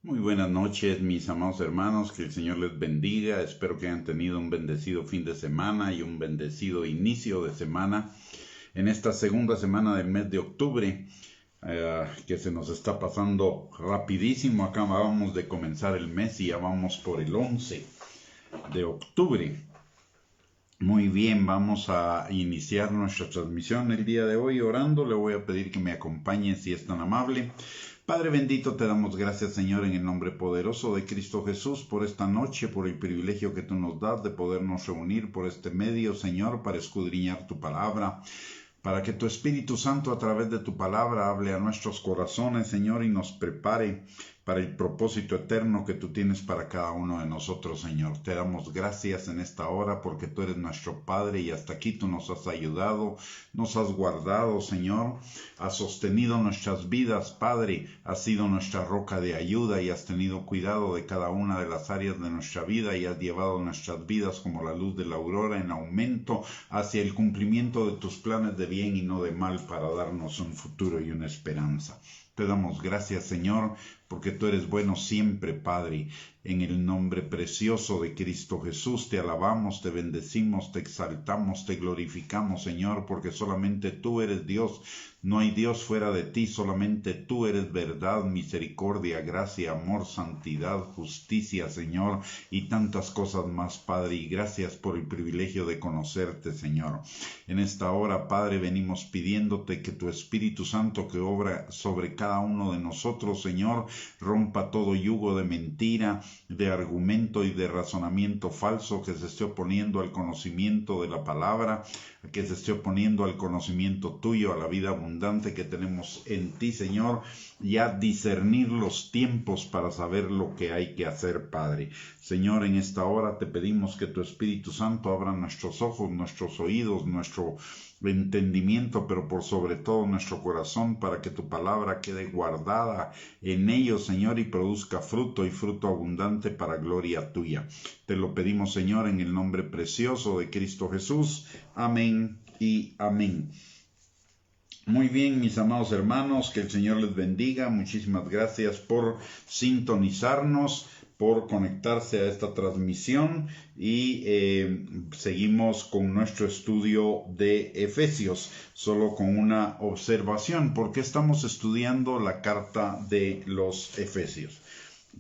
Muy buenas noches, mis amados hermanos, que el Señor les bendiga. Espero que hayan tenido un bendecido fin de semana y un bendecido inicio de semana en esta segunda semana del mes de octubre, que se nos está pasando rapidísimo. Acabamos de comenzar el mes y ya vamos por el 11 de octubre. Muy bien, vamos a iniciar nuestra transmisión el día de hoy orando. Le voy a pedir que me acompañe si es tan amable. Padre bendito, te damos gracias, Señor, en el nombre poderoso de Cristo Jesús, por esta noche, por el privilegio que tú nos das de podernos reunir por este medio, Señor, para escudriñar tu palabra, para que tu Espíritu Santo a través de tu palabra hable a nuestros corazones, Señor, y nos prepare para el propósito eterno que tú tienes para cada uno de nosotros, Señor. Te damos gracias en esta hora porque tú eres nuestro Padre y hasta aquí tú nos has ayudado, nos has guardado, Señor, has sostenido nuestras vidas, Padre, has sido nuestra roca de ayuda y has tenido cuidado de cada una de las áreas de nuestra vida y has llevado nuestras vidas como la luz de la aurora en aumento hacia el cumplimiento de tus planes de bien y no de mal para darnos un futuro y una esperanza. Te damos gracias, Señor, porque tú eres bueno siempre, Padre. En el nombre precioso de Cristo Jesús te alabamos, te bendecimos, te exaltamos, te glorificamos, Señor, porque solamente tú eres Dios. No hay Dios fuera de ti, solamente tú eres verdad, misericordia, gracia, amor, santidad, justicia, Señor, y tantas cosas más, Padre. Y gracias por el privilegio de conocerte, Señor. En esta hora, Padre, venimos pidiéndote que tu Espíritu Santo que obra sobre cada uno de nosotros, Señor, rompa todo yugo de mentira, de argumento y de razonamiento falso que se esté oponiendo al conocimiento de la palabra, que se esté oponiendo al conocimiento tuyo, a la vida abundante que tenemos en ti, Señor, y a discernir los tiempos para saber lo que hay que hacer, Padre. Señor, en esta hora te pedimos que tu Espíritu Santo abra nuestros ojos, nuestros oídos, nuestro entendimiento, pero por sobre todo nuestro corazón, para que tu palabra quede guardada en ellos, Señor, y produzca fruto y fruto abundante para gloria tuya. Te lo pedimos, Señor, en el nombre precioso de Cristo Jesús. Amén y amén. Muy bien, mis amados hermanos, que el Señor les bendiga. Muchísimas gracias por sintonizarnos, por conectarse a esta transmisión y seguimos con nuestro estudio de Efesios, solo con una observación. ¿Por qué estamos estudiando la carta de los Efesios?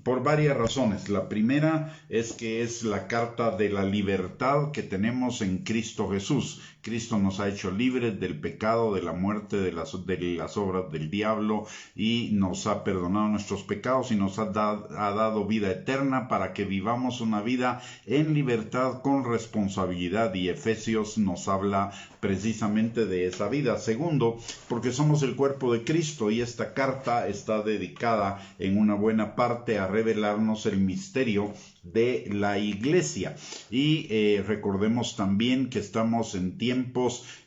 Por varias razones. La primera es que es la carta de la libertad que tenemos en Cristo Jesús. Cristo nos ha hecho libres del pecado, de la muerte, de las obras del diablo y nos ha perdonado nuestros pecados y nos ha dado vida eterna para que vivamos una vida en libertad con responsabilidad, y Efesios nos habla precisamente de esa vida. Segundo, porque somos el cuerpo de Cristo y esta carta está dedicada en una buena parte a revelarnos el misterio de la iglesia. Y recordemos también que estamos en tiempos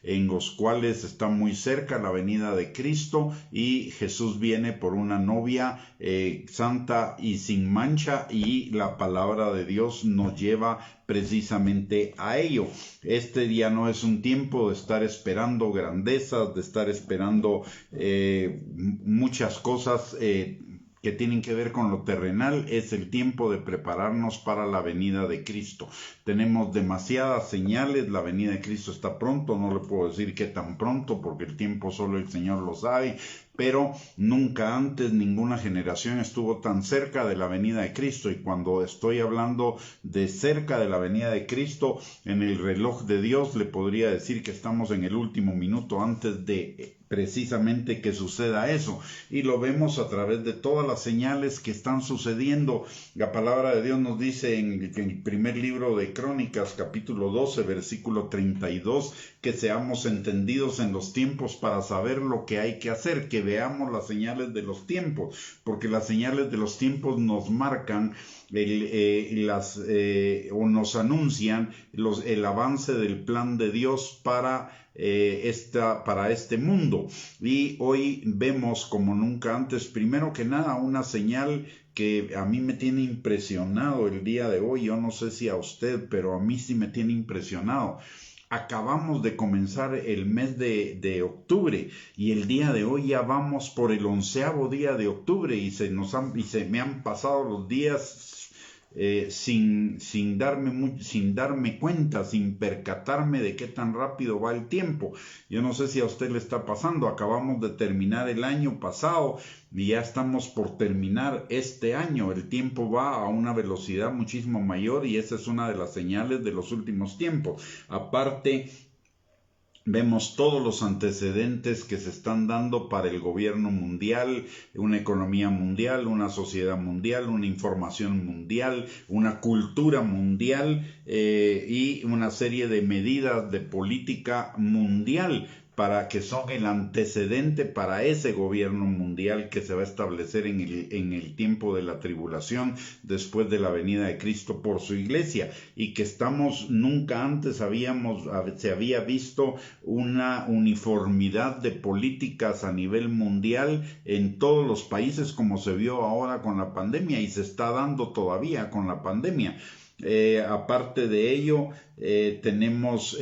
en los cuales está muy cerca la venida de Cristo y Jesús viene por una novia santa y sin mancha, y la palabra de Dios nos lleva precisamente a ello. Este ya no es un tiempo de estar esperando grandezas, de estar esperando muchas cosas que tienen que ver con lo terrenal. Es el tiempo de prepararnos para la venida de Cristo. Tenemos demasiadas señales, la venida de Cristo está pronto, no le puedo decir qué tan pronto porque el tiempo solo el Señor lo sabe, pero nunca antes ninguna generación estuvo tan cerca de la venida de Cristo. Y cuando estoy hablando de cerca de la venida de Cristo, en el reloj de Dios le podría decir que estamos en el último minuto antes de precisamente que suceda eso, y lo vemos a través de todas las señales que están sucediendo. La palabra de Dios nos dice en el primer libro de Crónicas, capítulo 12, versículo 32, que seamos entendidos en los tiempos para saber lo que hay que hacer, que veamos las señales de los tiempos, porque las señales de los tiempos nos marcan o nos anuncian el avance del plan de Dios para este mundo. Y hoy vemos como nunca antes, primero que nada, una señal que a mí me tiene impresionado el día de hoy. Yo no sé si a usted, pero a mí sí me tiene impresionado. Acabamos de comenzar el mes de octubre y el día de hoy ya vamos por el 11º día de octubre y se me han pasado los días sin darme cuenta, sin percatarme de qué tan rápido va el tiempo. Yo no sé si a usted le está pasando. Acabamos de terminar el año pasado y ya estamos por terminar este año. El tiempo va a una velocidad muchísimo mayor y esa es una de las señales de los últimos tiempos. Aparte, vemos todos los antecedentes que se están dando para el gobierno mundial, una economía mundial, una sociedad mundial, una información mundial, una cultura mundial y una serie de medidas de política mundial para que son el antecedente para ese gobierno mundial que se va a establecer en el tiempo de la tribulación después de la venida de Cristo por su iglesia, y que nunca antes se había visto una uniformidad de políticas a nivel mundial en todos los países como se vio ahora con la pandemia y se está dando todavía con la pandemia. Aparte de ello, tenemos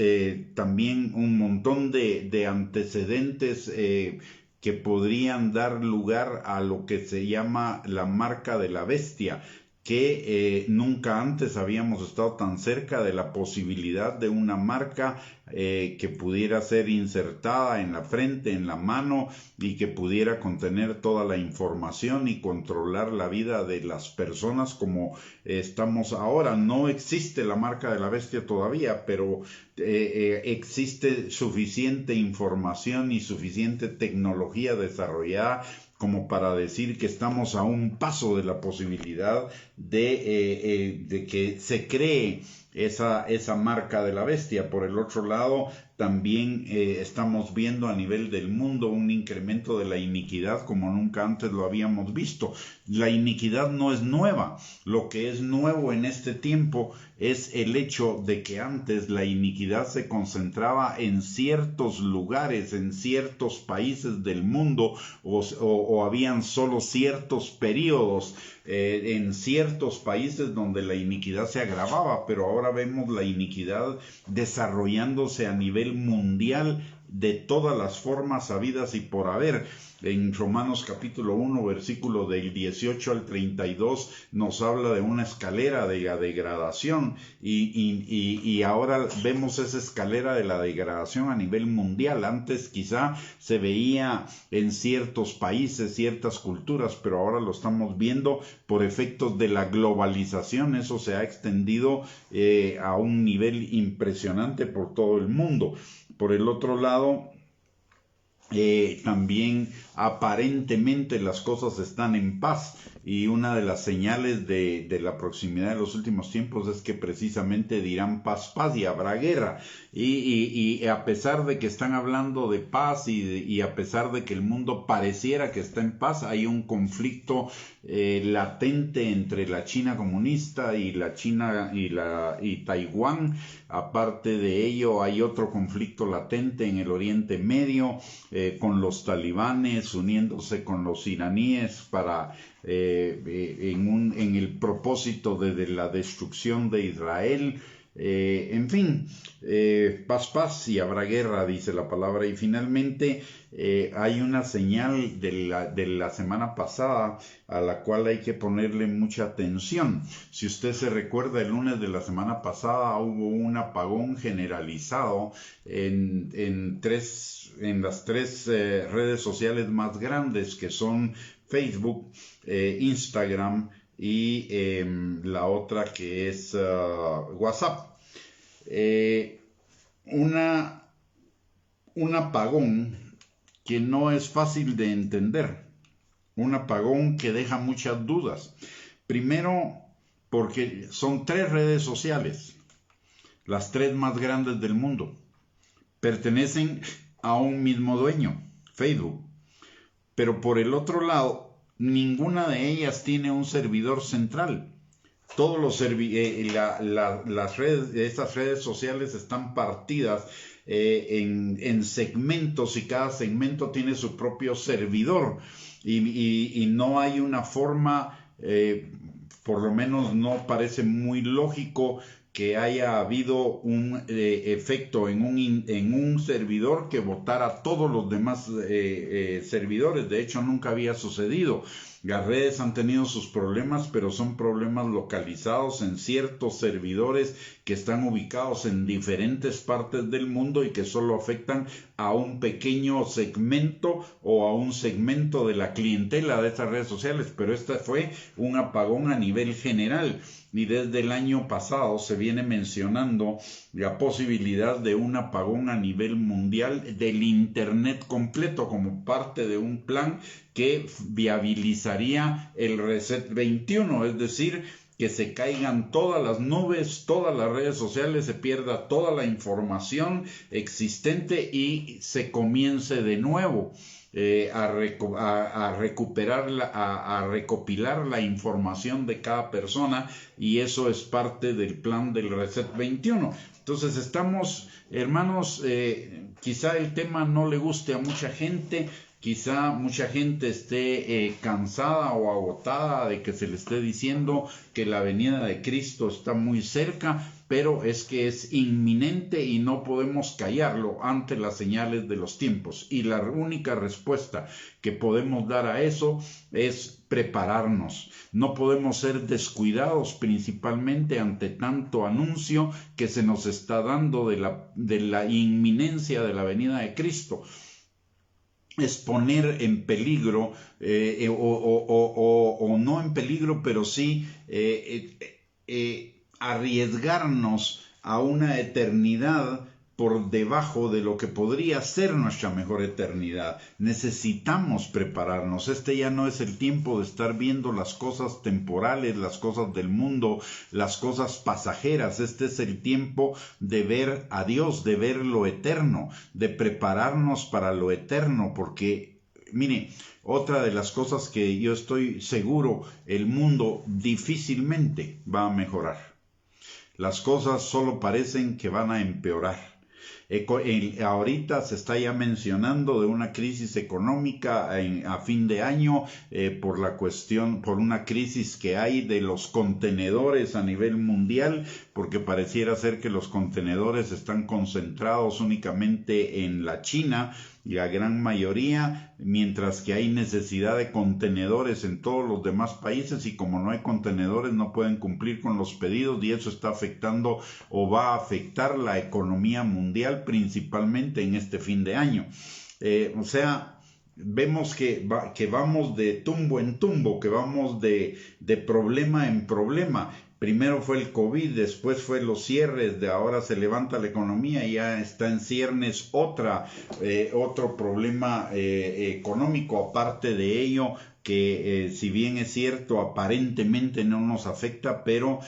también un montón de antecedentes que podrían dar lugar a lo que se llama la marca de la bestia, que nunca antes habíamos estado tan cerca de la posibilidad de una marca que pudiera ser insertada en la frente, en la mano, y que pudiera contener toda la información y controlar la vida de las personas como estamos ahora. No existe la marca de la bestia todavía, pero existe suficiente información y suficiente tecnología desarrollada como para decir que estamos a un paso de la posibilidad de que se cree esa marca de la bestia. Por el otro lado, también estamos viendo a nivel del mundo un incremento de la iniquidad como nunca antes lo habíamos visto. La iniquidad no es nueva. Lo que es nuevo en este tiempo es el hecho de que antes la iniquidad se concentraba en ciertos lugares, en ciertos países del mundo, o habían solo ciertos periodos en ciertos países donde la iniquidad se agravaba, pero ahora vemos la iniquidad desarrollándose a nivel mundial de todas las formas habidas y por haber. En Romanos capítulo 1, versículo del 18 al 32, nos habla de una escalera de la degradación y ahora vemos esa escalera de la degradación a nivel mundial. Antes quizá se veía en ciertos países, ciertas culturas, pero ahora lo estamos viendo por efectos de la globalización. Eso se ha extendido a un nivel impresionante por todo el mundo. Por el otro lado, también aparentemente las cosas están en paz, y una de las señales de la proximidad de los últimos tiempos es que precisamente dirán paz, paz, y habrá guerra, y a pesar de que están hablando de paz y a pesar de que el mundo pareciera que está en paz, hay un conflicto latente entre la China comunista y la China y Taiwán. Aparte de ello, hay otro conflicto latente en el Oriente Medio, con los talibanes uniéndose con los iraníes para en el propósito de la destrucción de Israel. En fin, paz, paz, y habrá guerra, dice la palabra. Y finalmente hay una señal de la semana pasada a la cual hay que ponerle mucha atención. Si usted se recuerda, el lunes de la semana pasada hubo un apagón generalizado en las tres redes sociales más grandes, que son Facebook, Instagram y la otra que es WhatsApp. Un apagón que no es fácil de entender, un apagón que deja muchas dudas. Primero, porque son tres redes sociales, las tres más grandes del mundo, pertenecen a un mismo dueño, Facebook, pero por el otro lado, ninguna de ellas tiene un servidor central. Todos las redes, estas redes sociales están partidas en segmentos, y cada segmento tiene su propio servidor, y no hay una forma, por lo menos no parece muy lógico, que haya habido un efecto en un servidor que votara a todos los demás servidores. De hecho, nunca había sucedido. Las redes han tenido sus problemas, pero son problemas localizados en ciertos servidores que están ubicados en diferentes partes del mundo y que solo afectan a un pequeño segmento o a un segmento de la clientela de estas redes sociales. Pero este fue un apagón a nivel general. Y desde el año pasado se viene mencionando la posibilidad de un apagón a nivel mundial del Internet completo como parte de un plan que viabilizaría el Reset 21, es decir, que se caigan todas las nubes, todas las redes sociales, se pierda toda la información existente y se comience de nuevo. A recopilar la información de cada persona, y eso es parte del plan del Reset 21. Entonces estamos, hermanos, quizá el tema no le guste a mucha gente, quizá mucha gente esté cansada o agotada de que se le esté diciendo que la venida de Cristo está muy cerca, pero es que es inminente y no podemos callarlo ante las señales de los tiempos. Y la única respuesta que podemos dar a eso es prepararnos. No podemos ser descuidados, principalmente ante tanto anuncio que se nos está dando de la inminencia de la venida de Cristo. Es poner en peligro, o no en peligro, pero sí arriesgarnos a una eternidad por debajo de lo que podría ser nuestra mejor eternidad. Necesitamos prepararnos. Este ya no es el tiempo de estar viendo las cosas temporales, las cosas del mundo, las cosas pasajeras. Este es el tiempo de ver a Dios, de ver lo eterno, de prepararnos para lo eterno, porque, mire, otra de las cosas que yo estoy seguro, el mundo difícilmente va a mejorar. Las cosas solo parecen que van a empeorar. Ahorita se está ya mencionando de una crisis económica a fin de año por una crisis que hay de los contenedores a nivel mundial, porque pareciera ser que los contenedores están concentrados únicamente en la China, y la gran mayoría, mientras que hay necesidad de contenedores en todos los demás países, y como no hay contenedores no pueden cumplir con los pedidos, y eso está afectando o va a afectar la economía mundial principalmente en este fin de año. Vemos que vamos de tumbo en tumbo, que vamos de problema en problema. Primero fue el COVID, después fue los cierres, de ahora se levanta la economía y ya está en ciernes otro problema económico. Aparte de ello, que si bien es cierto, aparentemente no nos afecta, pero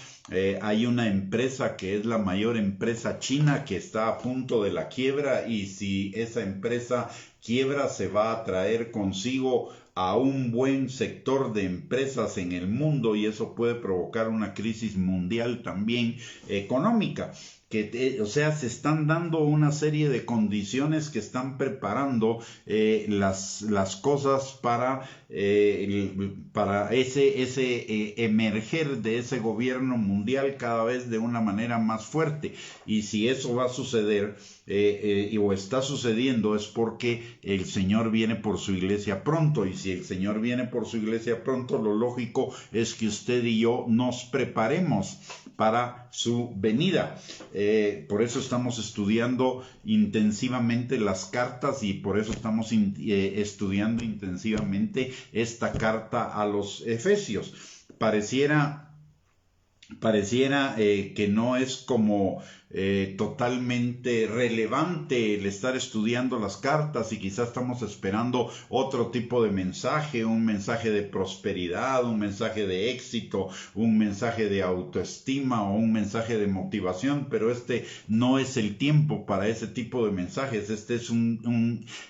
hay una empresa que es la mayor empresa china que está a punto de la quiebra, y si esa empresa quiebra se va a traer consigo a un buen sector de empresas en el mundo, y eso puede provocar una crisis mundial también económica. Se están dando una serie de condiciones que están preparando las cosas para ese emerger de ese gobierno mundial cada vez de una manera más fuerte. Y si eso va a suceder o está sucediendo, es porque el Señor viene por su iglesia pronto, y si el Señor viene por su iglesia pronto, lo lógico es que usted y yo nos preparemos para su venida. Por eso estamos estudiando intensivamente las cartas, y por eso estamos estudiando intensivamente esta carta a los Efesios. Pareciera que no es como totalmente relevante el estar estudiando las cartas, y quizás estamos esperando otro tipo de mensaje, un mensaje de prosperidad, un mensaje de éxito, un mensaje de autoestima o un mensaje de motivación, pero este no es el tiempo para ese tipo de mensajes. Este es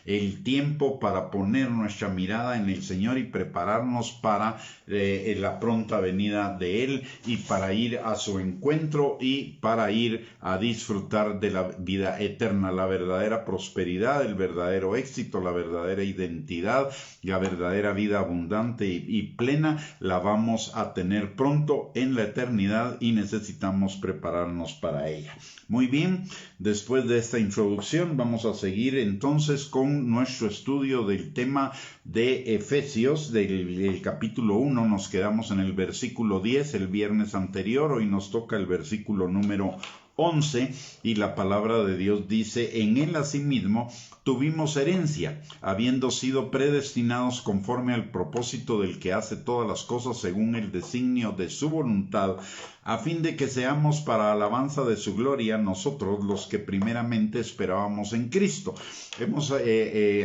el tiempo para poner nuestra mirada en el Señor y prepararnos para la pronta venida de Él, y para para ir a su encuentro y para ir a disfrutar de la vida eterna, la verdadera prosperidad, el verdadero éxito, la verdadera identidad, la verdadera vida abundante y plena la vamos a tener pronto en la eternidad y necesitamos prepararnos para ella. Muy bien, después de esta introducción vamos a seguir entonces con nuestro estudio del tema de Efesios, del capítulo 1. Nos quedamos en el versículo 10 el viernes anterior, hoy nos toca el versículo número 11 y la palabra de Dios dice: en él asimismo tuvimos herencia, habiendo sido predestinados conforme al propósito del que hace todas las cosas según el designio de su voluntad, a fin de que seamos para alabanza de su gloria nosotros los que primeramente esperábamos en Cristo.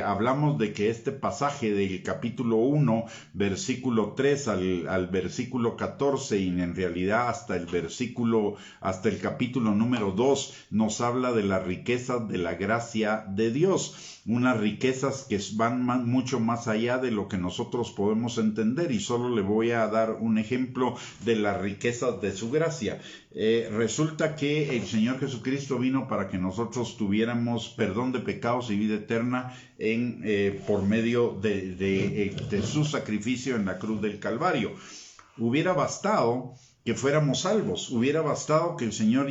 Hablamos de que este pasaje del capítulo 1, versículo 3 al versículo 14 y en realidad hasta el capítulo número 2 nos habla de las riquezas de la gracia de Dios, unas riquezas que van mucho más allá de lo que nosotros podemos entender, y solo le voy a dar un ejemplo de las riquezas de su gracia. Resulta que el Señor Jesucristo vino para que nosotros tuviéramos perdón de pecados y vida eterna por medio de su sacrificio en la cruz del Calvario. Hubiera bastado que fuéramos salvos, hubiera bastado que el Señor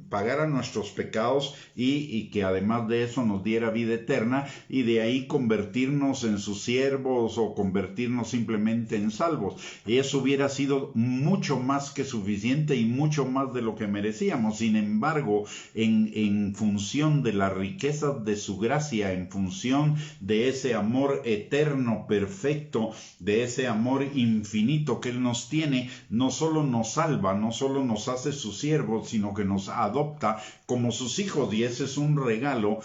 pagara nuestros pecados y que además de eso nos diera vida eterna, y de ahí convertirnos en sus siervos o convertirnos simplemente en salvos. Y eso hubiera sido mucho más que suficiente y mucho más de lo que merecíamos. Sin embargo, en función de las riquezas de su gracia, en función de ese amor eterno, perfecto, de ese amor infinito que Él nos tiene, no solo nos salva, no solo nos hace sus siervos, sino que nos adopta como sus hijos, y ese es un regalo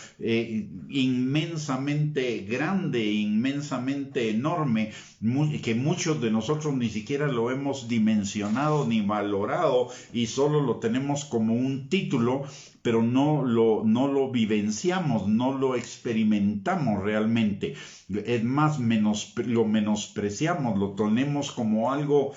inmensamente grande, inmensamente enorme, que muchos de nosotros ni siquiera lo hemos dimensionado ni valorado, y solo lo tenemos como un título, pero no lo vivenciamos, no lo experimentamos realmente. Es más, lo menospreciamos, lo tenemos como algo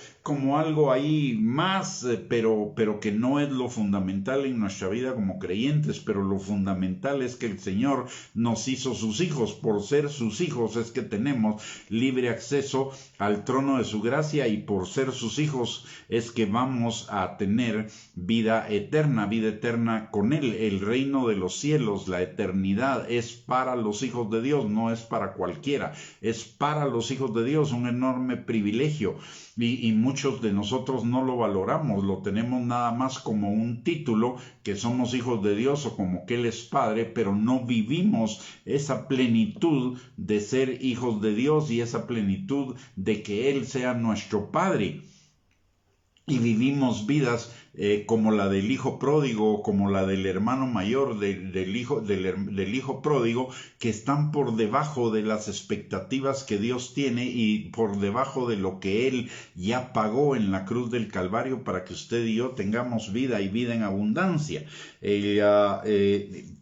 ahí más, pero que no es lo fundamental en nuestra vida como creyentes. Pero lo fundamental es que el Señor nos hizo sus hijos. Por ser sus hijos es que tenemos libre acceso al trono de su gracia, y por ser sus hijos es que vamos a tener vida eterna con Él. El reino de los cielos, la eternidad, es para los hijos de Dios, no es para cualquiera, es para los hijos de Dios, un enorme privilegio, y muchos de nosotros no lo valoramos, lo tenemos nada más como un título, que somos hijos de Dios o como que Él es Padre, pero no vivimos esa plenitud de ser hijos de Dios y esa plenitud de que Él sea nuestro Padre. Y vivimos vidas como la del hijo pródigo, como la del hermano mayor del hijo pródigo, que están por debajo de las expectativas que Dios tiene y por debajo de lo que Él ya pagó en la cruz del Calvario para que usted y yo tengamos vida y vida en abundancia.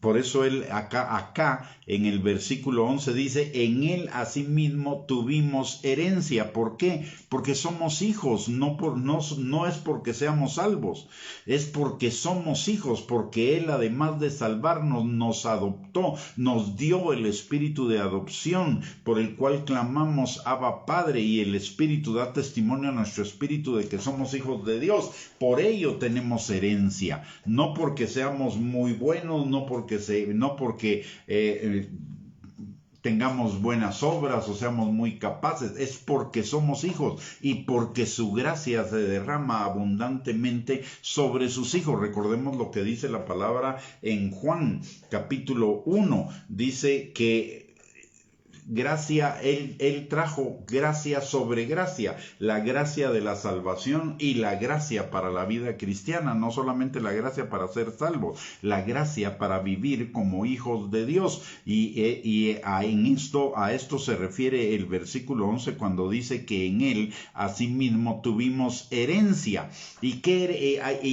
Por eso Él acá en el versículo 11 dice: en Él asimismo tuvimos herencia. ¿Por qué? Porque somos hijos, no es porque seamos salvos, es porque somos hijos, porque Él, además de salvarnos, nos adoptó, nos dio el espíritu de adopción por el cual clamamos Abba Padre, y el espíritu da testimonio a nuestro espíritu de que somos hijos de Dios. Por ello tenemos herencia, no porque seamos muy buenos, no porque tengamos buenas obras o seamos muy capaces, es porque somos hijos y porque su gracia se derrama abundantemente sobre sus hijos. Recordemos lo que dice la palabra en Juan capítulo 1, dice que gracia, él trajo gracia sobre gracia, la gracia de la salvación y la gracia para la vida cristiana, no solamente la gracia para ser salvos, la gracia para vivir como hijos de Dios. Y a esto se refiere el versículo 11 cuando dice que en Él asimismo tuvimos herencia. ¿Y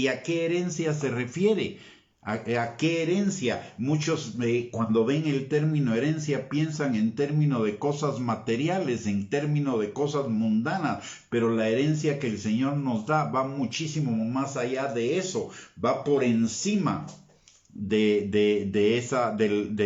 a qué herencia se refiere? ¿A qué herencia? Muchos cuando ven el término herencia piensan en términos de cosas materiales, en términos de cosas mundanas, pero la herencia que el Señor nos da va muchísimo más allá de eso, va por encima de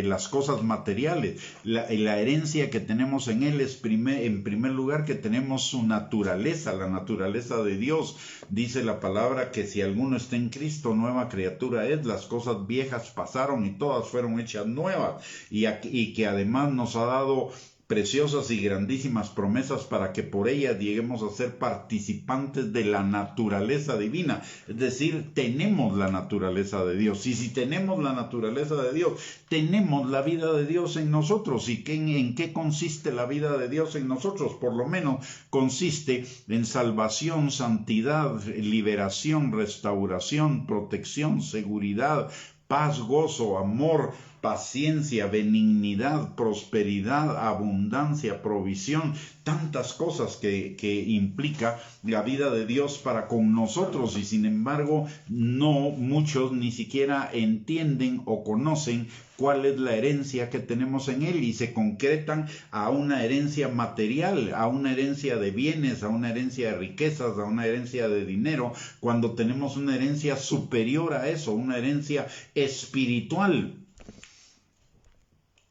las cosas materiales. La herencia que tenemos en Él es en primer lugar que tenemos su naturaleza, la naturaleza de Dios. Dice la palabra que si alguno está en Cristo, nueva criatura es, las cosas viejas pasaron y todas fueron hechas nuevas, y que además nos ha dado preciosas y grandísimas promesas para que por ellas lleguemos a ser participantes de la naturaleza divina. Es decir, tenemos la naturaleza de Dios, y si tenemos la naturaleza de Dios, tenemos la vida de Dios en nosotros. ¿Y en qué consiste la vida de Dios en nosotros? Por lo menos consiste en salvación, santidad, liberación, restauración, protección, seguridad, paz, gozo, amor, paciencia, benignidad, prosperidad, abundancia, provisión, tantas cosas que implica la vida de Dios para con nosotros, y sin embargo no muchos ni siquiera entienden o conocen cuál es la herencia que tenemos en Él, y se concretan a una herencia material, a una herencia de bienes, a una herencia de riquezas, a una herencia de dinero, cuando tenemos una herencia superior a eso, una herencia espiritual,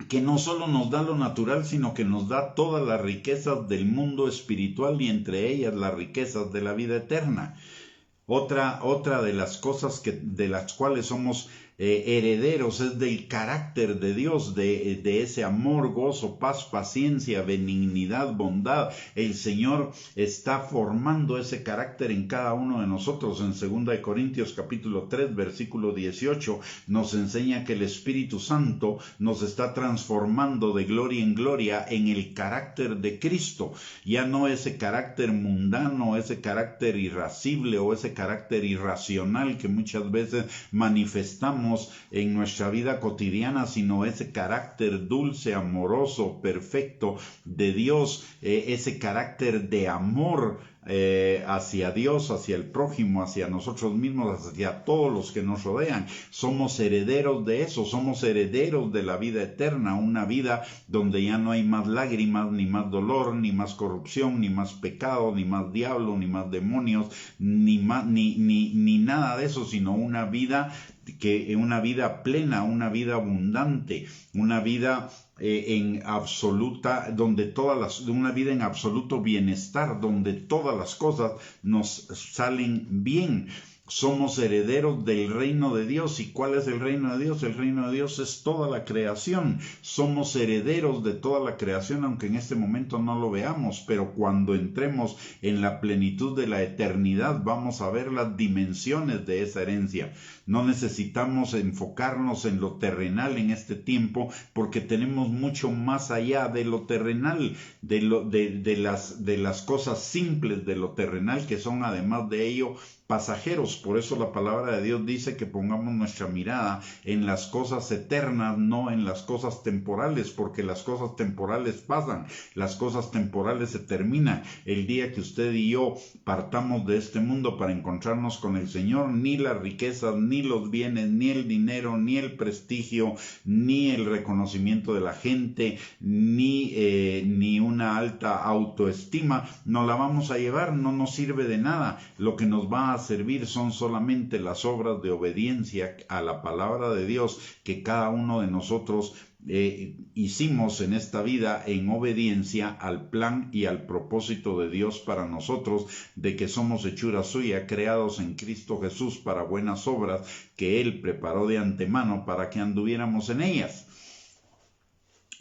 que no solo nos da lo natural, sino que nos da todas las riquezas del mundo espiritual, y entre ellas las riquezas de la vida eterna. Otra de las cosas de las cuales somos herederos es del carácter de Dios, de ese amor, gozo, paz, paciencia, benignidad, bondad. El Señor está formando ese carácter en cada uno de nosotros. En 2 Corintios capítulo 3 versículo 18 nos enseña que el Espíritu Santo nos está transformando de gloria en gloria en el carácter de Cristo. Ya no ese carácter mundano, ese carácter irascible o ese carácter irracional que muchas veces manifestamos en nuestra vida cotidiana, sino ese carácter dulce, amoroso, perfecto de Dios, ese carácter de amor hacia Dios, hacia el prójimo, hacia nosotros mismos, hacia todos los que nos rodean. Somos herederos de eso, somos herederos de la vida eterna, una vida donde ya no hay más lágrimas, ni más dolor, ni más corrupción, ni más pecado, ni más diablo, ni más demonios, ni nada de eso, sino una vida plena, una vida abundante, una vida en absoluta, una vida en absoluto bienestar, donde todas las cosas nos salen bien. Somos herederos del reino de Dios. ¿Y cuál es el reino de Dios? El reino de Dios es toda la creación. Somos herederos de toda la creación, aunque en este momento no lo veamos, pero cuando entremos en la plenitud de la eternidad vamos a ver las dimensiones de esa herencia. No necesitamos enfocarnos en lo terrenal en este tiempo, porque tenemos mucho más allá de lo terrenal, de las cosas simples de lo terrenal, que son además de ello pasajeros. Por eso la palabra de Dios dice que pongamos nuestra mirada en las cosas eternas, no en las cosas temporales, porque las cosas temporales pasan, las cosas temporales se terminan. El día que usted y yo partamos de este mundo para encontrarnos con el Señor, ni las riquezas, ni los bienes, ni el dinero, ni el prestigio, ni el reconocimiento de la gente, ni una alta autoestima nos la vamos a llevar. No nos sirve de nada. Lo que nos va a servir son solamente las obras de obediencia a la palabra de Dios que cada uno de nosotros hicimos en esta vida en obediencia al plan y al propósito de Dios para nosotros, de que somos hechura suya, creados en Cristo Jesús para buenas obras que Él preparó de antemano para que anduviéramos en ellas.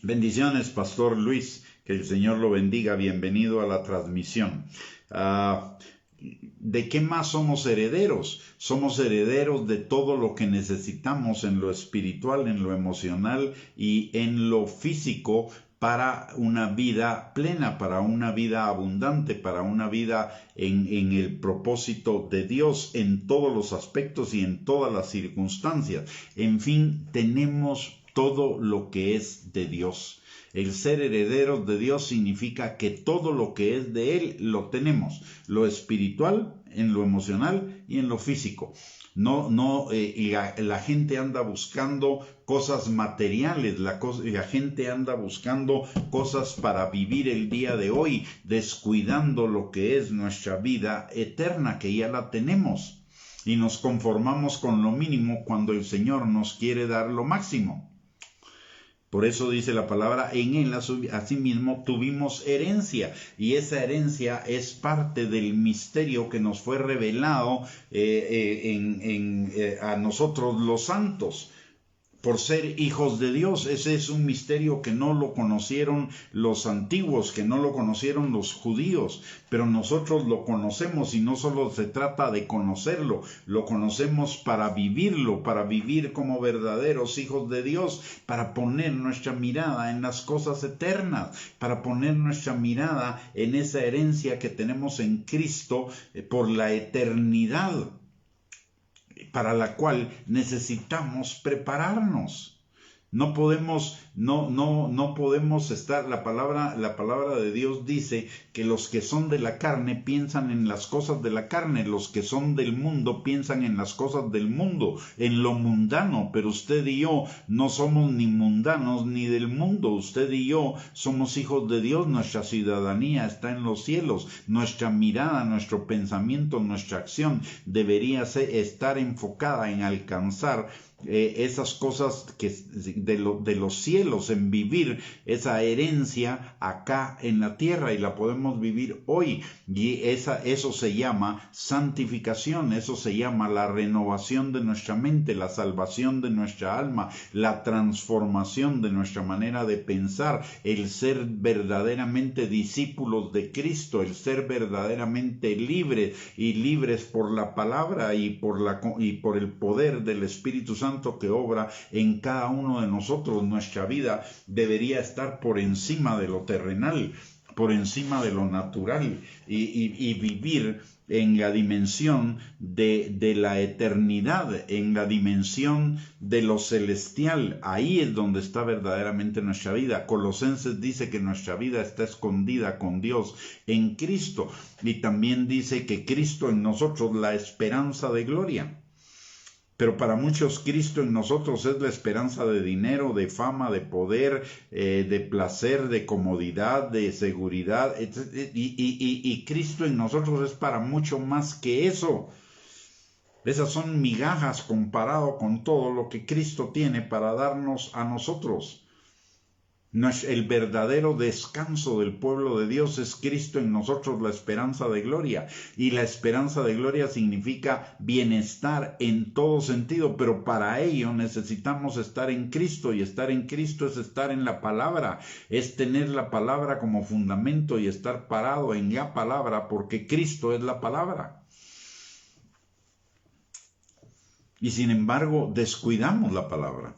Bendiciones, Pastor Luis, que el Señor lo bendiga. Bienvenido a la transmisión. ¿De qué más somos herederos? Somos herederos de todo lo que necesitamos en lo espiritual, en lo emocional y en lo físico para una vida plena, para una vida abundante, para una vida en el propósito de Dios en todos los aspectos y en todas las circunstancias. En fin, tenemos todo lo que es de Dios. El ser herederos de Dios significa que todo lo que es de Él lo tenemos, lo espiritual, en lo emocional y en lo físico. La gente anda buscando cosas materiales, la gente anda buscando cosas para vivir el día de hoy, descuidando lo que es nuestra vida eterna, que ya la tenemos, y nos conformamos con lo mínimo cuando el Señor nos quiere dar lo máximo. Por eso dice la palabra, en él asimismo tuvimos herencia, y esa herencia es parte del misterio que nos fue revelado a nosotros los santos, por ser hijos de Dios. Ese es un misterio que no lo conocieron los antiguos, que no lo conocieron los judíos, pero nosotros lo conocemos, y no solo se trata de conocerlo, lo conocemos para vivirlo, para vivir como verdaderos hijos de Dios, para poner nuestra mirada en las cosas eternas, para poner nuestra mirada en esa herencia que tenemos en Cristo por la eternidad, para la cual necesitamos prepararnos. No podemos estar, la palabra de Dios dice que los que son de la carne piensan en las cosas de la carne, los que son del mundo piensan en las cosas del mundo, en lo mundano, pero usted y yo no somos ni mundanos ni del mundo. Usted y yo somos hijos de Dios, nuestra ciudadanía está en los cielos, nuestra mirada, nuestro pensamiento, nuestra acción debería estar enfocada en alcanzar esas cosas de los cielos, en vivir esa herencia acá en la tierra, y la podemos vivir hoy, y eso se llama santificación, eso se llama la renovación de nuestra mente, la salvación de nuestra alma, la transformación de nuestra manera de pensar, el ser verdaderamente discípulos de Cristo, el ser verdaderamente libres por la palabra y por el poder del Espíritu Santo que obra en cada uno de nosotros. Nuestra vida debería estar por encima de lo terrenal, por encima de lo natural, y vivir en la dimensión de la eternidad, en la dimensión de lo celestial. Ahí es donde está verdaderamente nuestra vida. Colosenses dice que nuestra vida está escondida con Dios en Cristo, y también dice que Cristo en nosotros, la esperanza de gloria. Pero para muchos Cristo en nosotros es la esperanza de dinero, de fama, de poder, de placer, de comodidad, de seguridad, y Cristo en nosotros es para mucho más que eso. Esas son migajas comparado con todo lo que Cristo tiene para darnos a nosotros. El verdadero descanso del pueblo de Dios es Cristo en nosotros, la esperanza de gloria. Y la esperanza de gloria significa bienestar en todo sentido, pero para ello necesitamos estar en Cristo, y estar en Cristo es estar en la palabra, es tener la palabra como fundamento y estar parado en la palabra, porque Cristo es la palabra. Y sin embargo, descuidamos la palabra.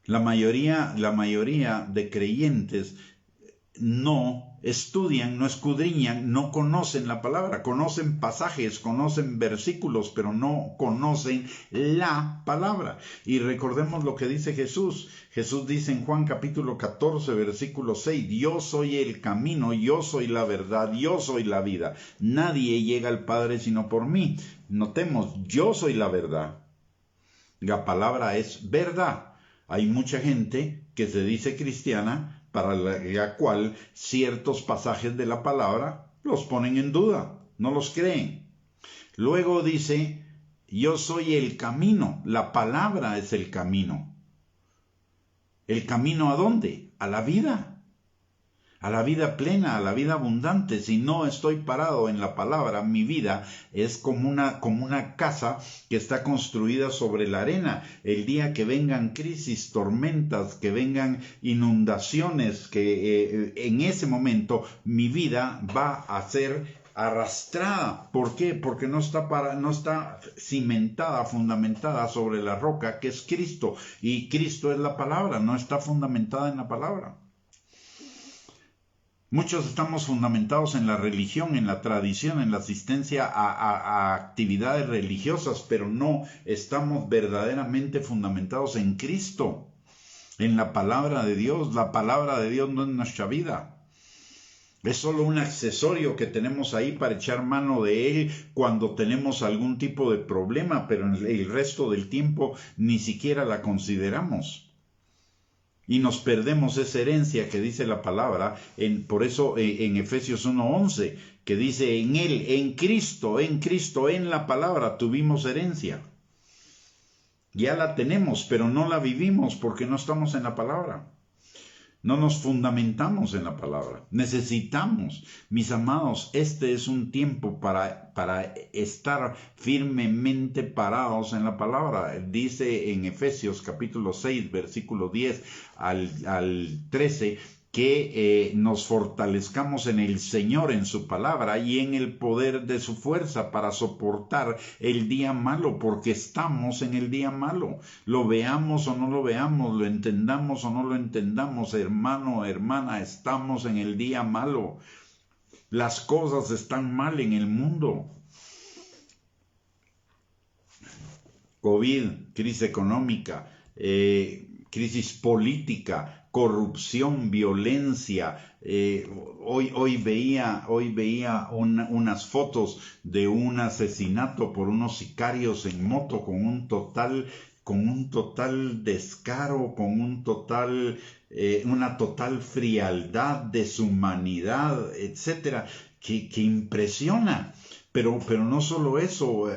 La mayoría de creyentes no estudian, no escudriñan, no conocen la palabra, conocen pasajes, conocen versículos, pero no conocen la palabra. Y recordemos lo que dice Jesús. Jesús dice en Juan capítulo 14, versículo 6, yo soy el camino, yo soy la verdad, yo soy la vida. Nadie llega al Padre sino por mí. Notemos, yo soy la verdad. La palabra es verdad. Hay mucha gente que se dice cristiana para la cual ciertos pasajes de la palabra los ponen en duda, no los creen. Luego dice, yo soy el camino, la palabra es el camino. ¿El camino a dónde? A la vida plena, a la vida abundante. Si no estoy parado en la palabra, mi vida es como una casa que está construida sobre la arena. El día que vengan crisis, tormentas, que vengan inundaciones, que en ese momento mi vida va a ser arrastrada. ¿Por qué? Porque no está cimentada, fundamentada sobre la roca que es Cristo, y Cristo es la palabra, no está fundamentada en la palabra. Muchos estamos fundamentados en la religión, en la tradición, en la asistencia a actividades religiosas, pero no estamos verdaderamente fundamentados en Cristo. en la palabra de Dios. La palabra de Dios no es nuestra vida. Es solo un accesorio que tenemos ahí para echar mano de él cuando tenemos algún tipo de problema, pero en el resto del tiempo ni siquiera la consideramos. Y nos perdemos esa herencia que dice la palabra, por eso en Efesios 1:11, que dice en él, en Cristo, en la palabra tuvimos herencia. Ya la tenemos, pero no la vivimos porque no estamos en la palabra. No nos fundamentamos en la palabra. Necesitamos, mis amados, este es un tiempo para estar firmemente parados en la palabra. Dice en Efesios capítulo 6, versículo 10 al 13, que nos fortalezcamos en el Señor, en su palabra y en el poder de su fuerza para soportar el día malo, porque estamos en el día malo. Lo veamos o no lo veamos, lo entendamos o no lo entendamos, hermano, hermana, estamos en el día malo. Las cosas están mal en el mundo. COVID, crisis económica, crisis política, corrupción, violencia. Hoy veía unas fotos de un asesinato por unos sicarios en moto con un total descaro, con una total frialdad, deshumanidad, etcétera, que impresiona. Pero no solo eso,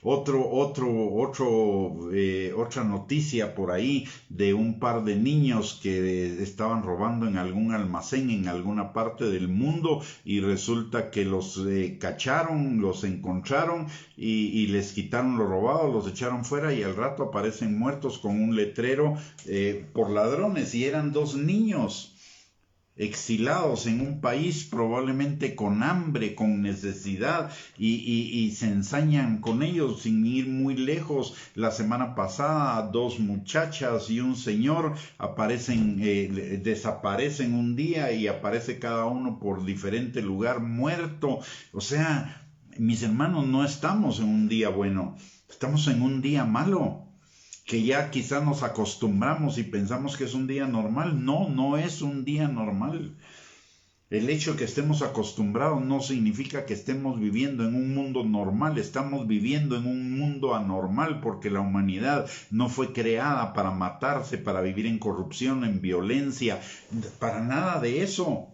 otra noticia por ahí de un par de niños que estaban robando en algún almacén en alguna parte del mundo y resulta que los cacharon, los encontraron y les quitaron lo robado, los echaron fuera y al rato aparecen muertos con un letrero por ladrones, y eran 2 niños exilados en un país probablemente con hambre, con necesidad, y se ensañan con ellos sin ir muy lejos. La semana pasada 2 muchachas y un señor desaparecen un día y aparece cada uno por diferente lugar muerto. O sea, mis hermanos, no estamos en un día bueno, estamos en un día malo, que ya quizás nos acostumbramos y pensamos que es un día normal. No es un día normal. El hecho de que estemos acostumbrados no significa que estemos viviendo en un mundo normal. Estamos viviendo en un mundo anormal porque la humanidad no fue creada para matarse, para vivir en corrupción, en violencia, para nada de eso.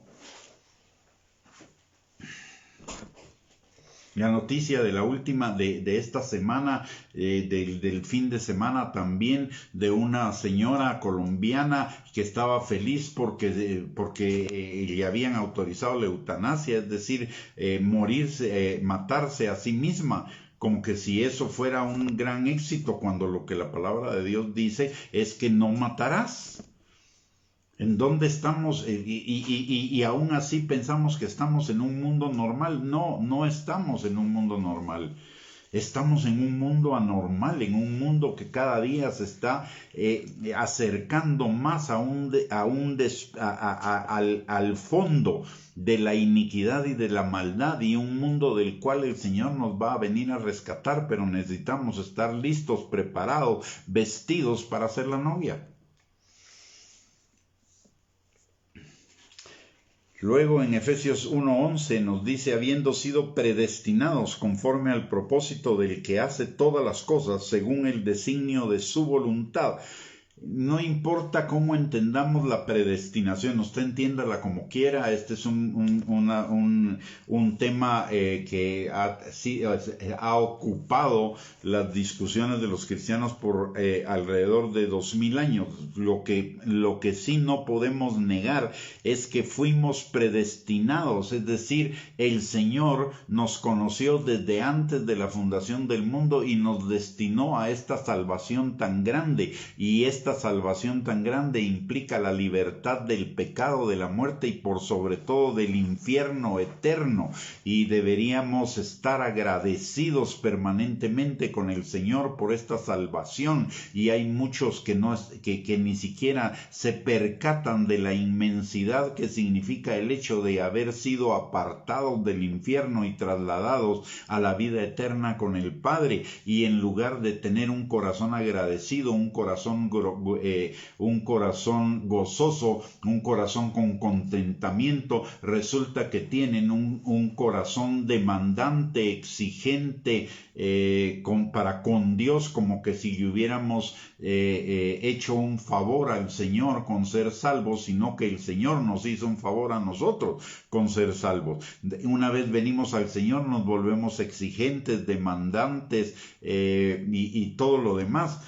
La noticia de la última, de esta semana, del fin de semana también, de una señora colombiana que estaba feliz porque le habían autorizado la eutanasia, es decir, matarse a sí misma, como que si eso fuera un gran éxito, cuando lo que la palabra de Dios dice es que no matarás. ¿En dónde estamos? Y aún así pensamos que estamos en un mundo normal. No estamos en un mundo normal. Estamos en un mundo anormal, en un mundo que cada día se está acercando más al fondo de la iniquidad y de la maldad, y un mundo del cual el Señor nos va a venir a rescatar, pero necesitamos estar listos, preparados, vestidos para ser la novia. Luego en Efesios 1:11 nos dice, habiendo sido predestinados conforme al propósito del que hace todas las cosas según el designio de su voluntad. No importa cómo entendamos la predestinación, usted entiéndala como quiera. Este es un tema que ha ocupado las discusiones de los cristianos por alrededor de 2000 años. Lo que sí no podemos negar es que fuimos predestinados, es decir, el Señor nos conoció desde antes de la fundación del mundo y nos destinó a esta salvación tan grande, y esta salvación tan grande implica la libertad del pecado, de la muerte y por sobre todo del infierno eterno, y deberíamos estar agradecidos permanentemente con el Señor por esta salvación. Y hay muchos que ni siquiera se percatan de la inmensidad que significa el hecho de haber sido apartados del infierno y trasladados a la vida eterna con el Padre, y en lugar de tener un corazón agradecido, un corazón un corazón gozoso, un corazón con contentamiento, resulta que tienen un corazón demandante, exigente para con Dios, como que si le hubiéramos hecho un favor al Señor con ser salvos, sino que el Señor nos hizo un favor a nosotros con ser salvos. Una vez venimos al Señor, nos volvemos exigentes, demandantes y todo lo demás,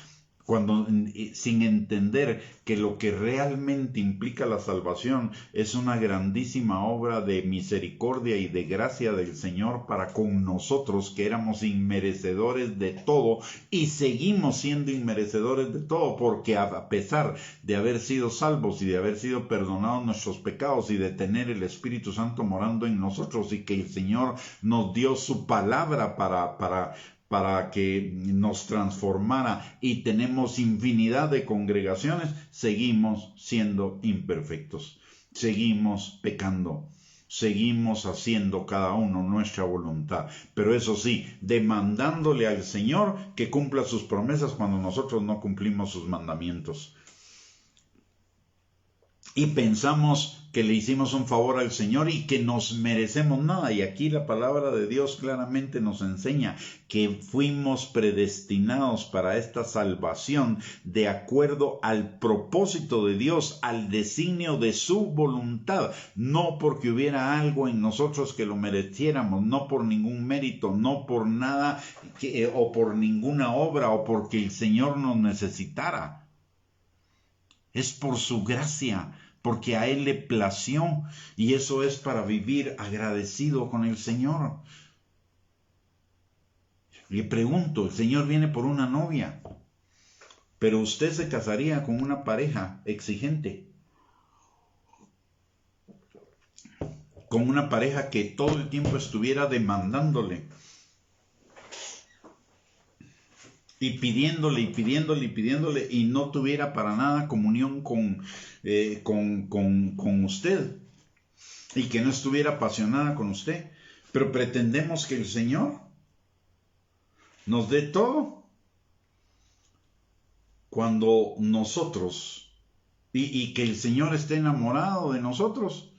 sin entender que lo que realmente implica la salvación es una grandísima obra de misericordia y de gracia del Señor para con nosotros, que éramos inmerecedores de todo y seguimos siendo inmerecedores de todo, porque a pesar de haber sido salvos y de haber sido perdonados nuestros pecados y de tener el Espíritu Santo morando en nosotros, y que el Señor nos dio su palabra para que nos transformara, y tenemos infinidad de congregaciones, seguimos siendo imperfectos, seguimos pecando, seguimos haciendo cada uno nuestra voluntad, pero eso sí, demandándole al Señor que cumpla sus promesas cuando nosotros no cumplimos sus mandamientos. Y pensamos que le hicimos un favor al Señor y que nos merecemos nada. Y aquí la palabra de Dios claramente nos enseña que fuimos predestinados para esta salvación de acuerdo al propósito de Dios, al designio de su voluntad, no porque hubiera algo en nosotros que lo mereciéramos, no por ningún mérito, no por nada o por ninguna obra o porque el Señor nos necesitara. Es por su gracia, porque a Él le plació, y eso es para vivir agradecido con el Señor. Le pregunto, el Señor viene por una novia, pero usted se casaría con una pareja exigente, con una pareja que todo el tiempo estuviera demandándole y pidiéndole y pidiéndole y pidiéndole, y no tuviera para nada comunión con usted, y que no estuviera apasionada con usted, pero pretendemos que el Señor nos dé todo cuando nosotros, y que el Señor esté enamorado de nosotros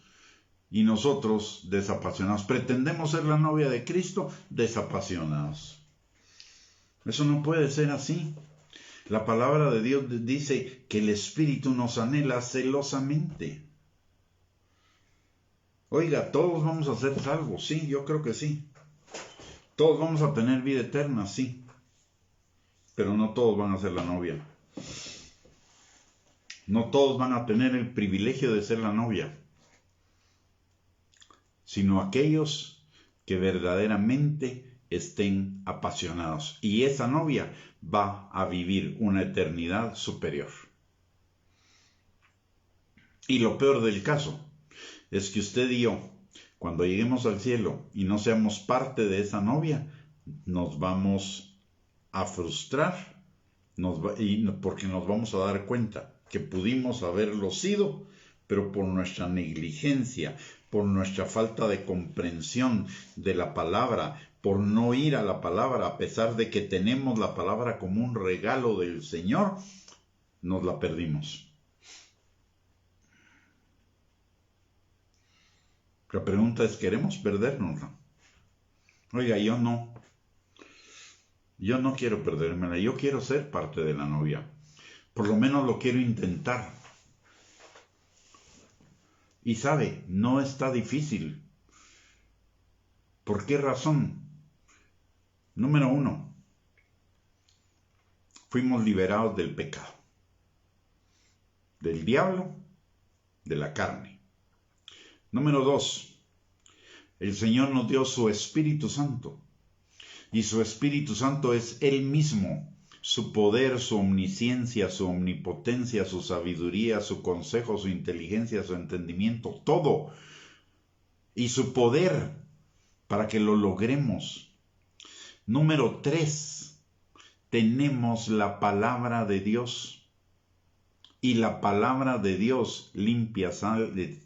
y nosotros desapasionados. Pretendemos ser la novia de Cristo desapasionados. Eso no puede ser así. La palabra de Dios dice que el Espíritu nos anhela celosamente. Oiga, todos vamos a ser salvos, sí, yo creo que sí. Todos vamos a tener vida eterna, sí. Pero no todos van a ser la novia. No todos van a tener el privilegio de ser la novia, sino aquellos que verdaderamente estén apasionados. Y esa novia va a vivir una eternidad superior. Y lo peor del caso es que usted y yo, cuando lleguemos al cielo y no seamos parte de esa novia, nos vamos a frustrar, porque nos vamos a dar cuenta que pudimos haberlo sido, pero por nuestra negligencia, por nuestra falta de comprensión de la palabra, por no ir a la palabra, a pesar de que tenemos la palabra como un regalo del Señor, nos la perdimos. La pregunta es, ¿queremos perdernosla? Oiga, yo no quiero perdérmela, yo quiero ser parte de la novia. Por lo menos lo quiero intentar. Y sabe, no está difícil. ¿Por qué razón? Número 1, fuimos liberados del pecado, del diablo, de la carne. Número 2, el Señor nos dio su Espíritu Santo, y su Espíritu Santo es Él mismo, su poder, su omnisciencia, su omnipotencia, su sabiduría, su consejo, su inteligencia, su entendimiento, todo, y su poder para que lo logremos. Número 3, tenemos la palabra de Dios, y la palabra de Dios limpia,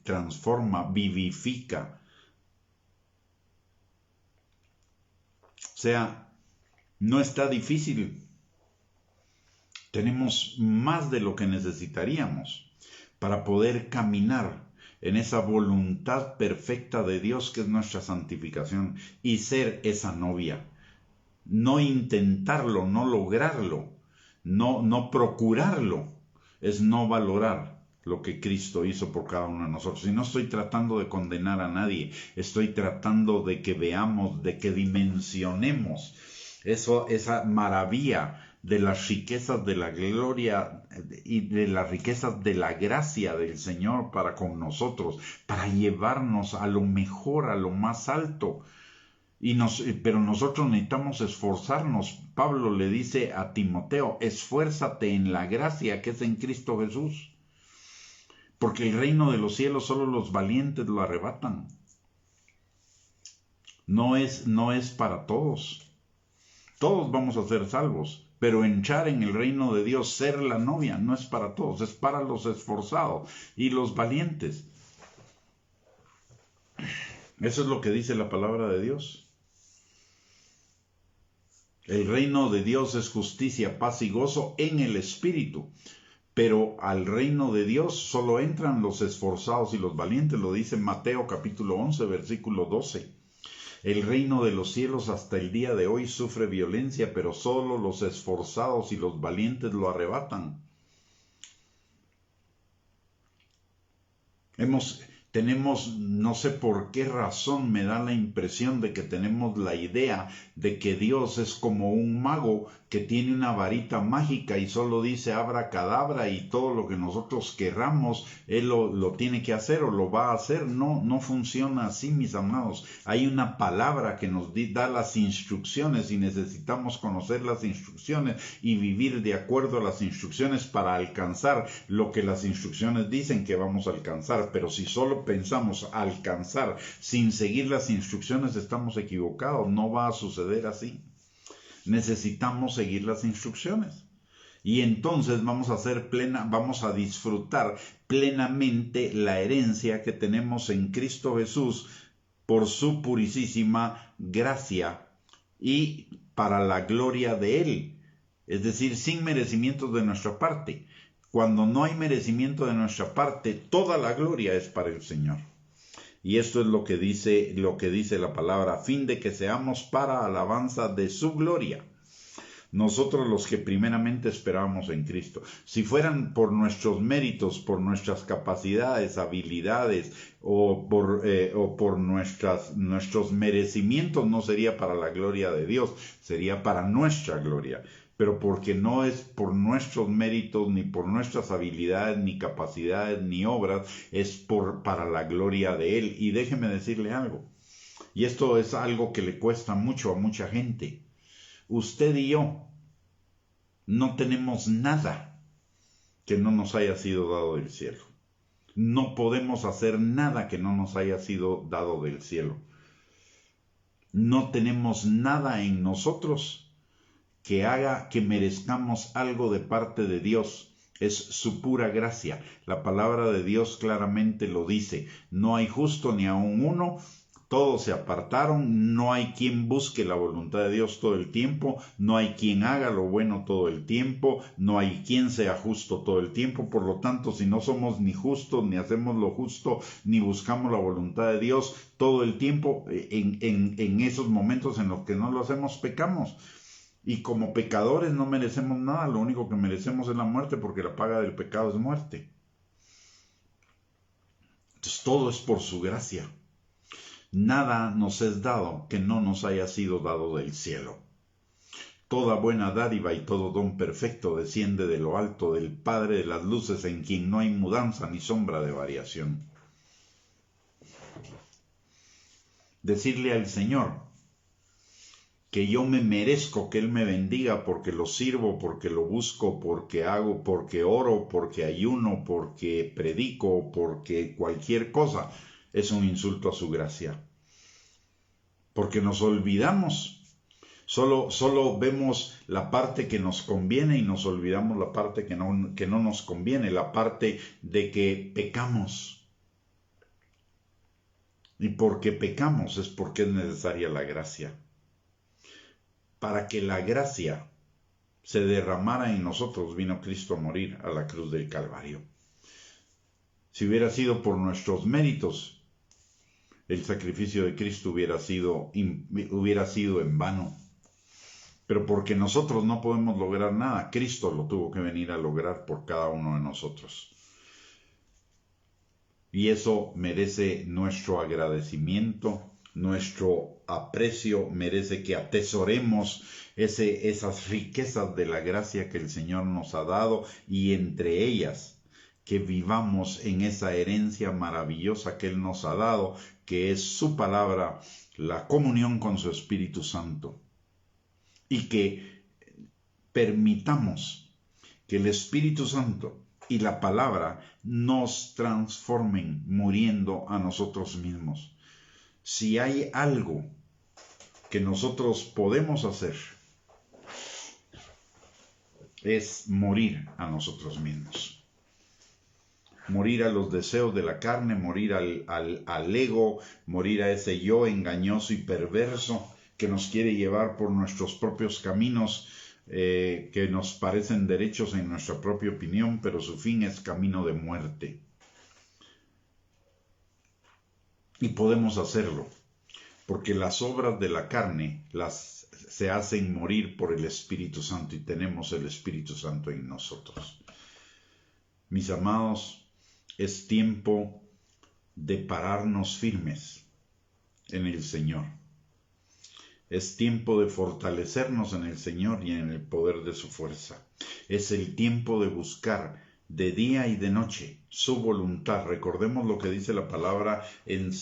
transforma, vivifica. O sea, no está difícil. Tenemos más de lo que necesitaríamos para poder caminar en esa voluntad perfecta de Dios que es nuestra santificación y ser esa novia. No intentarlo, no lograrlo, no procurarlo, es no valorar lo que Cristo hizo por cada uno de nosotros. Y no estoy tratando de condenar a nadie, estoy tratando de que veamos, de que dimensionemos esa maravilla de las riquezas de la gloria y de las riquezas de la gracia del Señor para con nosotros, para llevarnos a lo mejor, a lo más alto. Pero nosotros necesitamos esforzarnos. Pablo le dice a Timoteo, esfuérzate en la gracia que es en Cristo Jesús. Porque el reino de los cielos solo los valientes lo arrebatan. No es para todos. Todos vamos a ser salvos, pero entrar en el reino de Dios, ser la novia, no es para todos, es para los esforzados y los valientes. Eso es lo que dice la palabra de Dios. El reino de Dios es justicia, paz y gozo en el Espíritu. Pero al reino de Dios solo entran los esforzados y los valientes, lo dice Mateo capítulo 11, versículo 12. El reino de los cielos hasta el día de hoy sufre violencia, pero solo los esforzados y los valientes lo arrebatan. Tenemos, no sé por qué razón me da la impresión de que tenemos la idea de que Dios es como un mago que tiene una varita mágica y solo dice abracadabra y todo lo que nosotros querramos, Él lo tiene que hacer o lo va a hacer. No funciona así, mis amados. Hay una palabra que nos da las instrucciones y necesitamos conocer las instrucciones y vivir de acuerdo a las instrucciones para alcanzar lo que las instrucciones dicen que vamos a alcanzar. Pero si solo pensamos alcanzar sin seguir las instrucciones, estamos equivocados. No va a suceder así. Necesitamos seguir las instrucciones. Y entonces vamos a disfrutar plenamente la herencia que tenemos en Cristo Jesús por su purísima gracia y para la gloria de Él. Es decir, sin merecimientos de nuestra parte. Cuando no hay merecimiento de nuestra parte, toda la gloria es para el Señor. Y esto es lo que dice la palabra, a fin de que seamos para alabanza de su gloria. Nosotros los que primeramente esperábamos en Cristo. Si fueran por nuestros méritos, por nuestras capacidades, habilidades o por nuestros merecimientos, no sería para la gloria de Dios, sería para nuestra gloria. Pero porque no es por nuestros méritos, ni por nuestras habilidades, ni capacidades, ni obras, es para la gloria de Él. Y déjeme decirle algo, y esto es algo que le cuesta mucho a mucha gente. Usted y yo no tenemos nada que no nos haya sido dado del cielo. No podemos hacer nada que no nos haya sido dado del cielo. No tenemos nada en nosotros que haga que merezcamos algo de parte de Dios. Es su pura gracia. La palabra de Dios claramente lo dice. No hay justo ni aun uno. Todos se apartaron. No hay quien busque la voluntad de Dios todo el tiempo. No hay quien haga lo bueno todo el tiempo. No hay quien sea justo todo el tiempo. Por lo tanto, si no somos ni justos, ni hacemos lo justo, ni buscamos la voluntad de Dios todo el tiempo, en esos momentos en los que no lo hacemos, pecamos. Y como pecadores no merecemos nada, lo único que merecemos es la muerte, porque la paga del pecado es muerte. Entonces todo es por su gracia. Nada nos es dado que no nos haya sido dado del cielo. Toda buena dádiva y todo don perfecto desciende de lo alto del Padre de las luces, en quien no hay mudanza ni sombra de variación. Decirle al Señor que yo me merezco que Él me bendiga porque lo sirvo, porque lo busco, porque hago, porque oro, porque ayuno, porque predico, porque cualquier cosa, es un insulto a su gracia. Porque nos olvidamos, solo vemos la parte que nos conviene y nos olvidamos la parte que no nos conviene, la parte de que pecamos. Y porque pecamos es porque es necesaria la gracia. Para que la gracia se derramara en nosotros, vino Cristo a morir a la cruz del Calvario. Si hubiera sido por nuestros méritos, el sacrificio de Cristo hubiera sido en vano. Pero porque nosotros no podemos lograr nada, Cristo lo tuvo que venir a lograr por cada uno de nosotros. Y eso merece nuestro agradecimiento, nuestro aprecio, merece que atesoremos esas riquezas de la gracia que el Señor nos ha dado, y entre ellas que vivamos en esa herencia maravillosa que Él nos ha dado, que es su palabra, la comunión con su Espíritu Santo, y que permitamos que el Espíritu Santo y la palabra nos transformen muriendo a nosotros mismos. Si hay algo que nosotros podemos hacer, es morir a nosotros mismos. Morir a los deseos de la carne, morir al ego, morir a ese yo engañoso y perverso que nos quiere llevar por nuestros propios caminos, que nos parecen derechos en nuestra propia opinión, pero su fin es camino de muerte. Y podemos hacerlo, porque las obras de la carne se hacen morir por el Espíritu Santo, y tenemos el Espíritu Santo en nosotros. Mis amados, es tiempo de pararnos firmes en el Señor. Es tiempo de fortalecernos en el Señor y en el poder de su fuerza. Es el tiempo de buscar de día y de noche su voluntad. Recordemos lo que dice la palabra en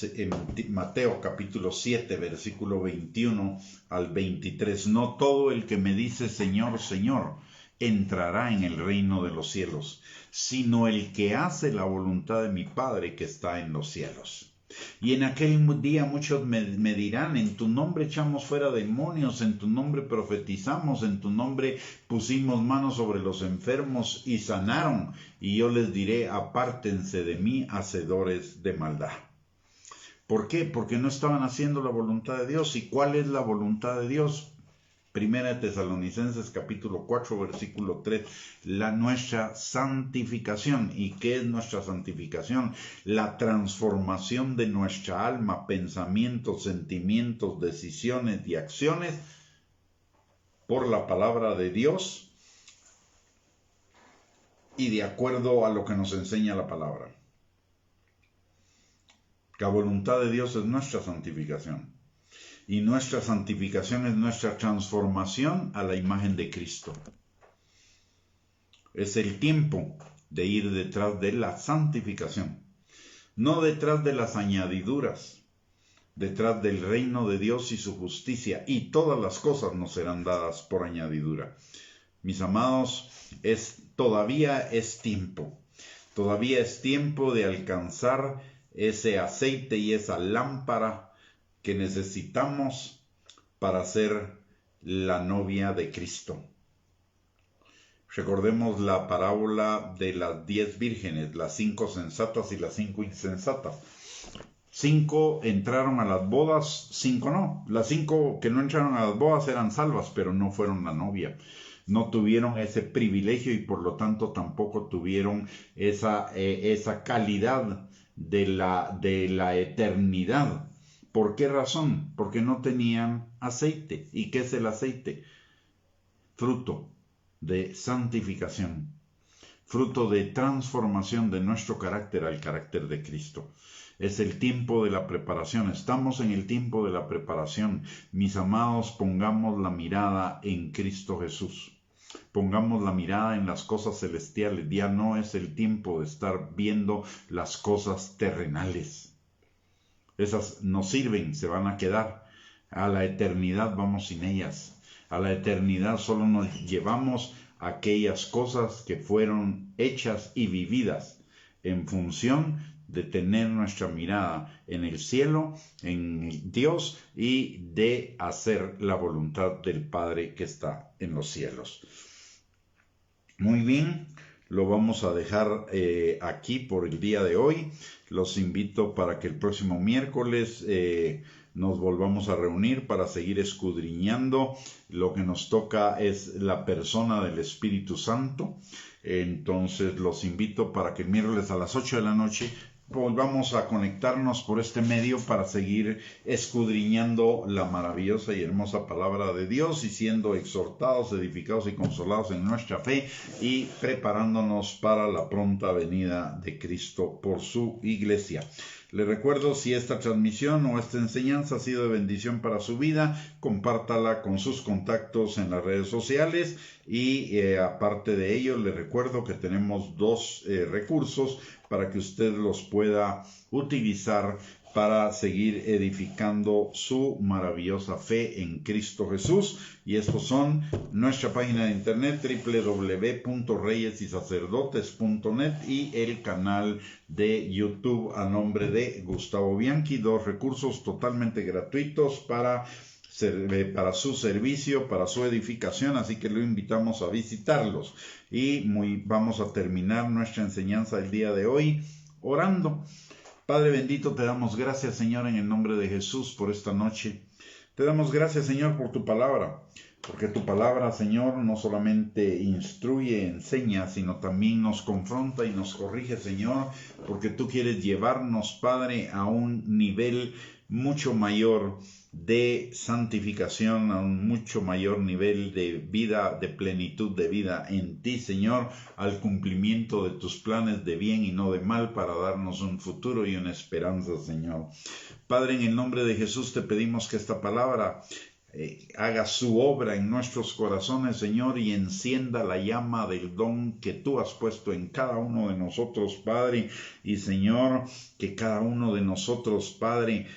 Mateo capítulo 7, versículo 21 al 23. No todo el que me dice Señor, Señor, entrará en el reino de los cielos, sino el que hace la voluntad de mi Padre que está en los cielos. Y en aquel día muchos me dirán, en tu nombre echamos fuera demonios, en tu nombre profetizamos, en tu nombre pusimos manos sobre los enfermos y sanaron. Y yo les diré, apártense de mí, hacedores de maldad. ¿Por qué? Porque no estaban haciendo la voluntad de Dios. ¿Y cuál es la voluntad de Dios? Primera de Tesalonicenses capítulo 4 versículo 3, nuestra santificación. ¿Y qué es nuestra santificación? La transformación de nuestra alma, pensamientos, sentimientos, decisiones y acciones por la palabra de Dios y de acuerdo a lo que nos enseña la palabra. La voluntad de Dios es nuestra santificación. Y nuestra santificación es nuestra transformación a la imagen de Cristo. Es el tiempo de ir detrás de la santificación, no detrás de las añadiduras, detrás del reino de Dios y su justicia, y todas las cosas nos serán dadas por añadidura. Mis amados, todavía es tiempo de alcanzar ese aceite y esa lámpara que necesitamos para ser la novia de Cristo. Recordemos la parábola de las 10 vírgenes, las 5 sensatas y las 5 insensatas. 5 entraron a las bodas, 5 no. Las 5 que no entraron a las bodas eran salvas, pero no fueron la novia. No tuvieron ese privilegio y por lo tanto tampoco tuvieron esa calidad de la eternidad. ¿Por qué razón? Porque no tenían aceite. ¿Y qué es el aceite? Fruto de santificación, fruto de transformación de nuestro carácter al carácter de Cristo. Es el tiempo de la preparación. Estamos en el tiempo de la preparación. Mis amados, pongamos la mirada en Cristo Jesús. Pongamos la mirada en las cosas celestiales. Ya no es el tiempo de estar viendo las cosas terrenales. Esas no sirven, se van a quedar. A la eternidad vamos sin ellas. A la eternidad solo nos llevamos aquellas cosas que fueron hechas y vividas en función de tener nuestra mirada en el cielo, en Dios, y de hacer la voluntad del Padre que está en los cielos. Muy bien, lo vamos a dejar aquí por el día de hoy. Los invito para que el próximo miércoles nos volvamos a reunir para seguir escudriñando. Lo que nos toca es la persona del Espíritu Santo. Entonces los invito para que el miércoles a las 8 de la noche volvamos a conectarnos por este medio para seguir escudriñando la maravillosa y hermosa palabra de Dios y siendo exhortados, edificados y consolados en nuestra fe y preparándonos para la pronta venida de Cristo por su iglesia. Le recuerdo, si esta transmisión o esta enseñanza ha sido de bendición para su vida, compártala con sus contactos en las redes sociales y aparte de ello, le recuerdo que tenemos dos recursos para que usted los pueda utilizar para seguir edificando su maravillosa fe en Cristo Jesús. Y estos son nuestra página de internet www.reyesysacerdotes.net y el canal de YouTube a nombre de Gustavo Bianchi. Dos recursos totalmente gratuitos para su servicio, para su edificación, así que lo invitamos a visitarlos. Y vamos a terminar nuestra enseñanza el día de hoy orando. Padre bendito, te damos gracias, Señor, en el nombre de Jesús por esta noche. Te damos gracias, Señor, por tu palabra, porque tu palabra, Señor, no solamente instruye, enseña, sino también nos confronta y nos corrige, Señor, porque tú quieres llevarnos, Padre, a un nivel mucho mayor de santificación, a un mucho mayor nivel de vida, de plenitud de vida en ti, Señor, al cumplimiento de tus planes de bien y no de mal para darnos un futuro y una esperanza, Señor. Padre, en el nombre de Jesús te pedimos que esta palabra haga su obra en nuestros corazones, Señor, y encienda la llama del don que tú has puesto en cada uno de nosotros, Padre. Y, Señor, que cada uno de nosotros, Padre,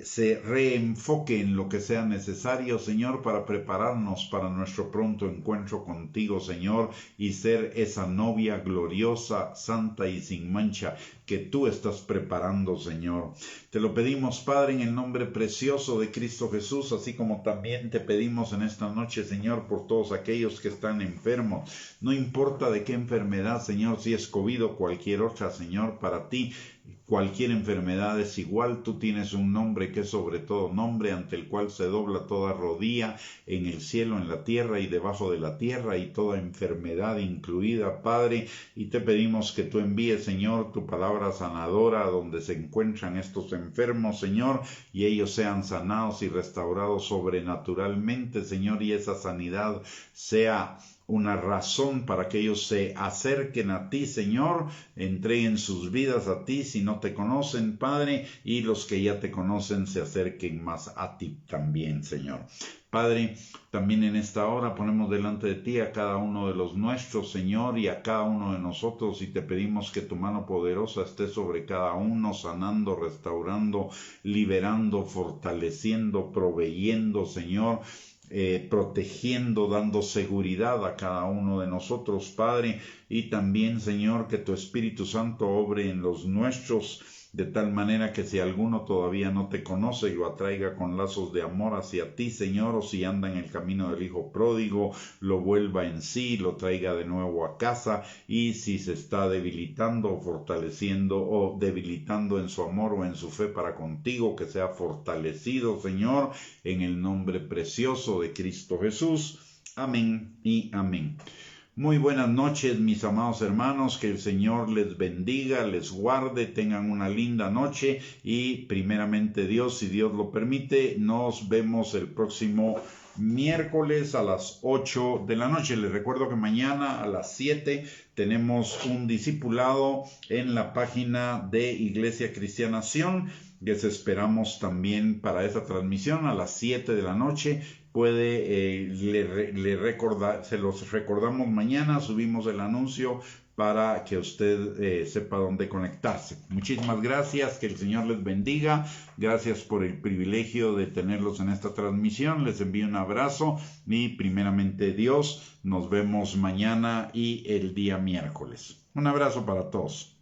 se reenfoque en lo que sea necesario, Señor, para prepararnos para nuestro pronto encuentro contigo, Señor, y ser esa novia gloriosa, santa y sin mancha que tú estás preparando, Señor. Te lo pedimos, Padre, en el nombre precioso de Cristo Jesús, así como también te pedimos en esta noche, Señor, por todos aquellos que están enfermos. No importa de qué enfermedad, Señor, si es COVID o cualquier otra, Señor, para ti cualquier enfermedad es igual. Tú tienes un nombre que es sobre todo nombre, ante el cual se dobla toda rodilla en el cielo, en la tierra y debajo de la tierra, y toda enfermedad incluida, Padre. Y te pedimos que tú envíes, Señor, tu palabra sanadora a donde se encuentran estos enfermos, Señor, y ellos sean sanados y restaurados sobrenaturalmente, Señor, y esa sanidad sea una razón para que ellos se acerquen a ti, Señor, entreguen sus vidas a ti si no te conocen, Padre, y los que ya te conocen se acerquen más a ti también, Señor. Padre, también en esta hora ponemos delante de ti a cada uno de los nuestros, Señor, y a cada uno de nosotros, y te pedimos que tu mano poderosa esté sobre cada uno, sanando, restaurando, liberando, fortaleciendo, proveyendo, Señor, protegiendo, dando seguridad a cada uno de nosotros, Padre, y también, Señor, que tu Espíritu Santo obre en los nuestros, de tal manera que si alguno todavía no te conoce, lo atraiga con lazos de amor hacia ti, Señor, o si anda en el camino del Hijo pródigo, lo vuelva en sí, lo traiga de nuevo a casa, y si se está debilitando o fortaleciendo o debilitando en su amor o en su fe para contigo, que sea fortalecido, Señor, en el nombre precioso de Cristo Jesús. Amén y amén. Muy buenas noches, mis amados hermanos, que el Señor les bendiga, les guarde, tengan una linda noche y primeramente Dios, si Dios lo permite, nos vemos el próximo miércoles a las 8 de la noche. Les recuerdo que mañana a las 7 tenemos un discipulado en la página de Iglesia Cristiana Sion. Les esperamos también para esa transmisión a las 7 de la noche. Se los recordamos mañana, subimos el anuncio para que usted sepa dónde conectarse. Muchísimas gracias, que el Señor les bendiga. Gracias por el privilegio de tenerlos en esta transmisión. Les envío un abrazo y primeramente Dios, nos vemos mañana y el día miércoles. Un abrazo para todos.